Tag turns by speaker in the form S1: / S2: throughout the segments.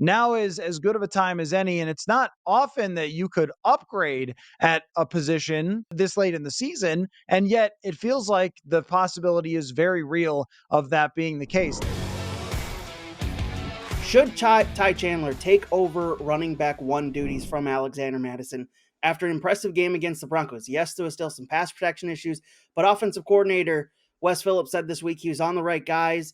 S1: now is as good of a time as any. And it's not often that you could upgrade at a position this late in the season. And yet it feels like the possibility is very real of that being the case.
S2: Should Ty Chandler take over running back one duties from Alexander Mattison after an impressive game against the Broncos? Yes, there was still some pass protection issues, but offensive coordinator Wes Phillips said this week he was on the right guys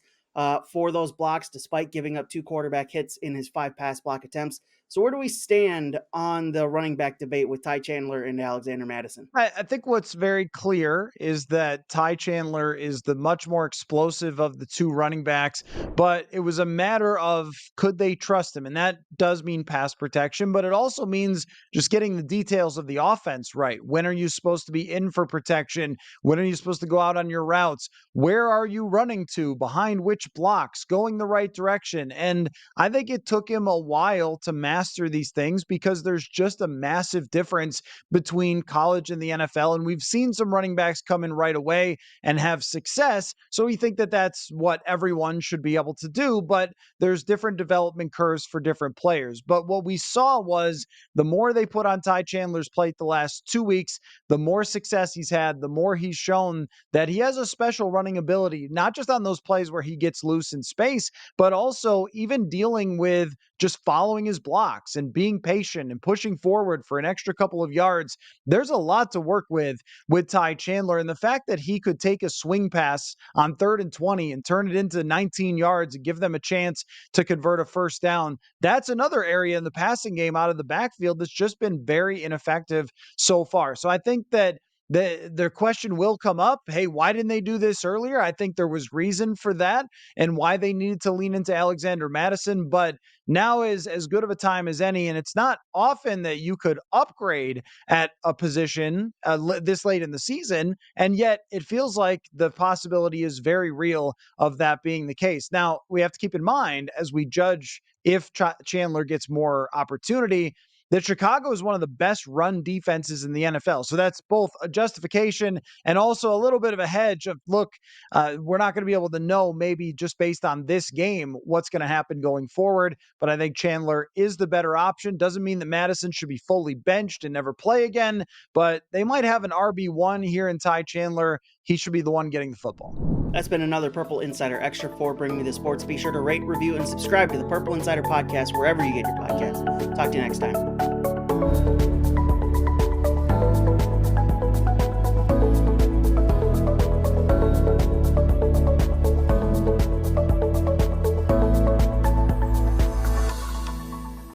S2: for those blocks, despite giving up 2 quarterback hits in his 5 pass block attempts. So where do we stand on the running back debate with Ty Chandler and Alexander Mattison?
S1: I think what's very clear is that Ty Chandler is the much more explosive of the 2 running backs, but it was a matter of could they trust him? And that does mean pass protection, but it also means just getting the details of the offense right. When are you supposed to be in for protection? When are you supposed to go out on your routes? Where are you running to? Behind which blocks? Going the right direction? And I think it took him a while to master these things because there's just a massive difference between college and the NFL. And we've seen some running backs come in right away and have success. So we think that that's what everyone should be able to do, but there's different development curves for different players. But what we saw was the more they put on Ty Chandler's plate the last 2 weeks, the more success he's had, the more he's shown that he has a special running ability, not just on those plays where he gets loose in space, but also even dealing with just following his blocks and being patient and pushing forward for an extra couple of yards. There's a lot to work with Ty Chandler. And the fact that he could take a swing pass on 3rd and 20 and turn it into 19 yards and give them a chance to convert a first down, that's another area in the passing game out of the backfield that's just been very ineffective so far. So I think that their question will come up. Hey, why didn't they do this earlier? I think there was reason for that and why they needed to lean into Alexander Mattison, but now is as good of a time as any. And it's not often that you could upgrade at a position this late in the season. And yet it feels like the possibility is very real of that being the case. Now we have to keep in mind as we judge if Chandler gets more opportunity, that Chicago is one of the best run defenses in the NFL. So that's both a justification and also a little bit of a hedge of, look, we're not going to be able to know maybe just based on this game what's going to happen going forward. But I think Chandler is the better option. Doesn't mean that Mattison should be fully benched and never play again, but they might have an RB1 here in Ty Chandler. He should be the one getting the football.
S2: That's been another Purple Insider Extra for Bring Me the Sports. Be sure to rate, review, and subscribe to the Purple Insider Podcast wherever you get your podcasts. Talk to you next time.